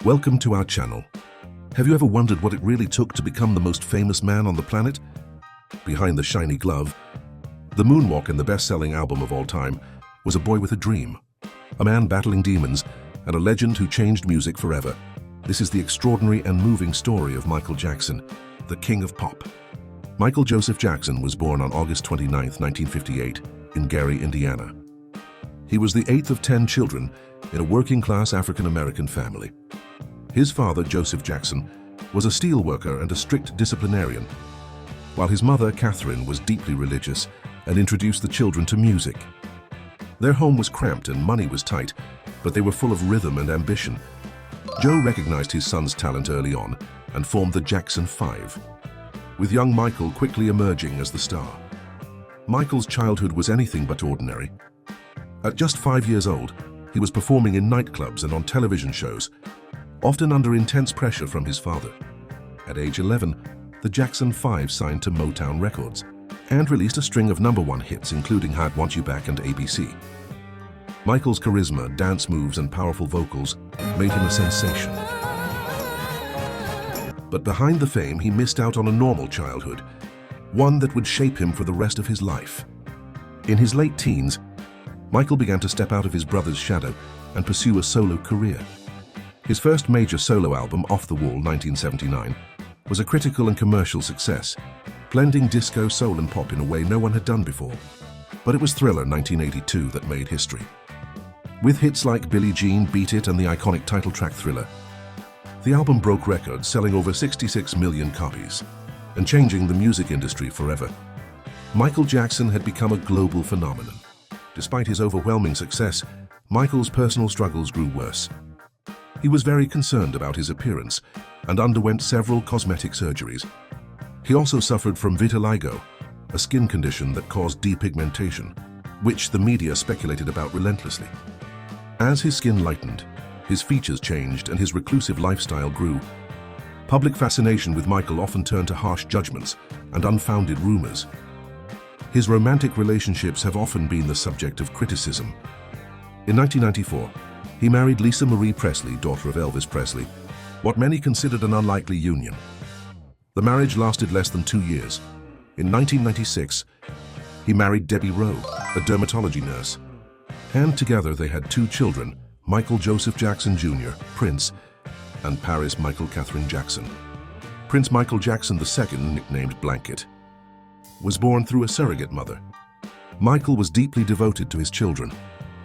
Welcome to our channel. Have you ever wondered what it really took to become the most famous man on the planet? Behind the shiny glove, the moonwalk and the best-selling album of all time was a boy with a dream, a man battling demons, and a legend who changed music forever. This is the extraordinary and moving story of Michael Jackson, the king of pop. Michael Joseph Jackson was born on August 29, 1958, in Gary, Indiana. He was the eighth of 10 children in a working-class African-American family. His father, Joseph Jackson, was a steel worker and a strict disciplinarian, while his mother, Catherine, was deeply religious and introduced the children to music. Their home was cramped and money was tight, but they were full of rhythm and ambition. Joe recognized his son's talent early on and formed the Jackson 5, with young Michael quickly emerging as the star. Michael's childhood was anything but ordinary. At just 5 years old, he was performing in nightclubs and on television shows, often under intense pressure from his father. At age 11, the Jackson 5 signed to Motown Records and released a string of #1 hits, including I'd Want You Back and ABC. Michael's charisma, dance moves, and powerful vocals made him a sensation. But behind the fame, he missed out on a normal childhood, one that would shape him for the rest of his life. In his late teens, Michael began to step out of his brother's shadow and pursue a solo career. His first major solo album, Off the Wall, 1979, was a critical and commercial success, blending disco, soul, and pop in a way no one had done before. But it was Thriller, 1982, that made history. With hits like Billie Jean, Beat It, and the iconic title track Thriller, the album broke records, selling over 66 million copies and changing the music industry forever. Michael Jackson had become a global phenomenon. Despite his overwhelming success, Michael's personal struggles grew worse. He was very concerned about his appearance and underwent several cosmetic surgeries. He also suffered from vitiligo, a skin condition that caused depigmentation, which the media speculated about relentlessly. As his skin lightened, his features changed and his reclusive lifestyle grew. Public fascination with Michael often turned to harsh judgments and unfounded rumors. His romantic relationships have often been the subject of criticism. In 1994, he married Lisa Marie Presley, daughter of Elvis Presley, what many considered an unlikely union. The marriage lasted less than 2 years. In 1996, he married Debbie Rowe, a dermatology nurse, and together they had 2 children, Michael Joseph Jackson Jr., Prince, and Paris Michael Catherine Jackson. Prince Michael Jackson II, nicknamed Blanket, was born through a surrogate mother. Michael was deeply devoted to his children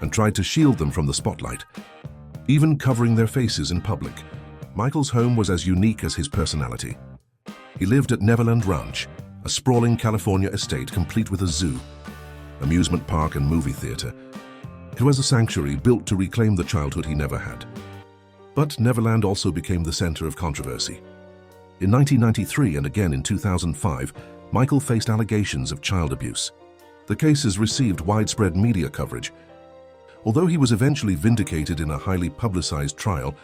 and tried to shield them from the spotlight, even covering their faces in public. Michael's home was as unique as his personality. He lived at Neverland Ranch, a sprawling California estate complete with a zoo, amusement park, and movie theater. It was a sanctuary built to reclaim the childhood he never had. But Neverland also became the center of controversy. In 1993 and again in 2005, Michael faced allegations of child abuse. The cases received widespread media coverage. Although he was eventually vindicated in a highly publicized trial,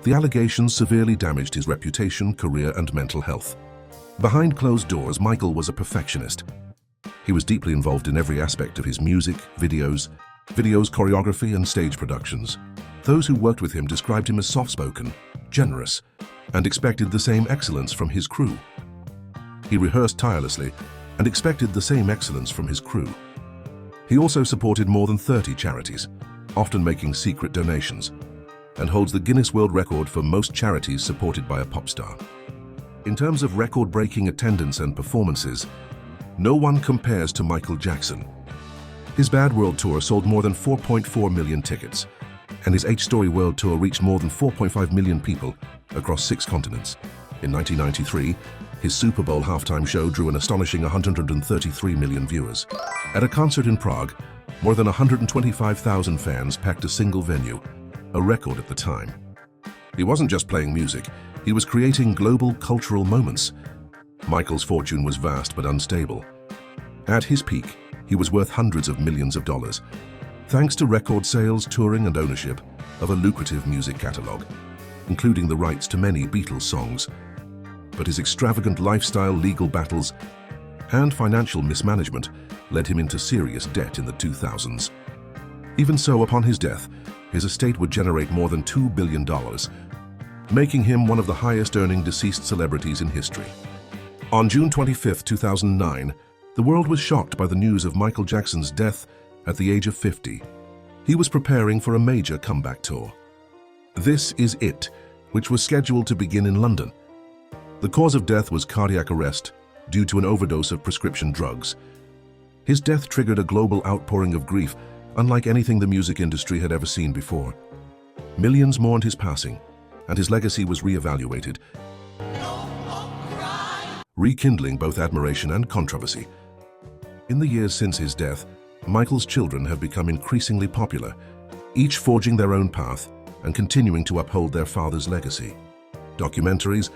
the allegations severely damaged his reputation, career, and mental health. Behind closed doors, Michael was a perfectionist. He was deeply involved in every aspect of his music, videos, choreography, and stage productions. Those who worked with him described him as soft-spoken, generous, and expected the same excellence from his crew. He rehearsed tirelessly and expected the same excellence from his crew. He also supported more than 30 charities, often making secret donations, and holds the Guinness World Record for most charities supported by a pop star. In terms of record-breaking attendance and performances, no one compares to Michael Jackson. His Bad World Tour sold more than 4.4 million tickets, and his H-Story World Tour reached more than 4.5 million people across 6 continents. In 1993, his Super Bowl halftime show drew an astonishing 133 million viewers. At a concert in Prague, more than 125,000 fans packed a single venue, a record at the time. He wasn't just playing music, he was creating global cultural moments. Michael's fortune was vast but unstable. At his peak, he was worth hundreds of millions of dollars, thanks to record sales, touring, and ownership of a lucrative music catalog, including the rights to many Beatles songs. But his extravagant lifestyle, legal battles, and financial mismanagement led him into serious debt in the 2000s. Even so, upon his death, his estate would generate more than $2 billion, making him one of the highest-earning deceased celebrities in history. On June 25, 2009, the world was shocked by the news of Michael Jackson's death at the age of 50. He was preparing for a major comeback tour. This Is It, which was scheduled to begin in London. The cause of death was cardiac arrest due to an overdose of prescription drugs. His death triggered a global outpouring of grief, unlike anything the music industry had ever seen before. Millions mourned his passing, and his legacy was re-evaluated, rekindling both admiration and controversy. In the years since his death, Michael's children have become increasingly popular, each forging their own path and continuing to uphold their father's legacy. Documentaries,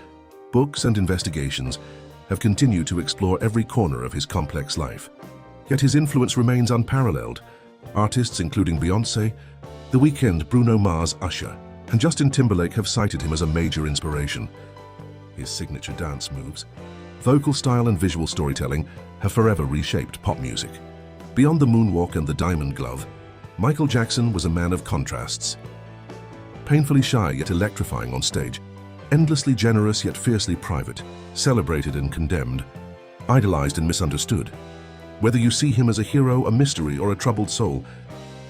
books, and investigations have continued to explore every corner of his complex life. Yet his influence remains unparalleled. Artists including Beyoncé, The Weeknd, Bruno Mars, Usher, and Justin Timberlake have cited him as a major inspiration. His signature dance moves, vocal style, and visual storytelling have forever reshaped pop music. Beyond the moonwalk and the diamond glove, Michael Jackson was a man of contrasts. Painfully shy yet electrifying on stage, endlessly generous yet fiercely private, celebrated and condemned, idolized and misunderstood. Whether you see him as a hero, a mystery, or a troubled soul,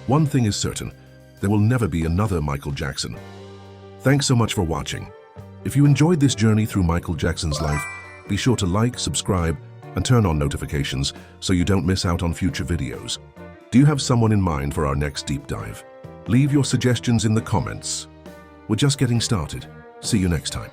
one thing is certain: there will never be another Michael Jackson. Thanks so much for watching. If you enjoyed this journey through Michael Jackson's life, be sure to like, subscribe, and turn on notifications so you don't miss out on future videos. Do you have someone in mind for our next deep dive? Leave your suggestions in the comments. We're just getting started. See you next time.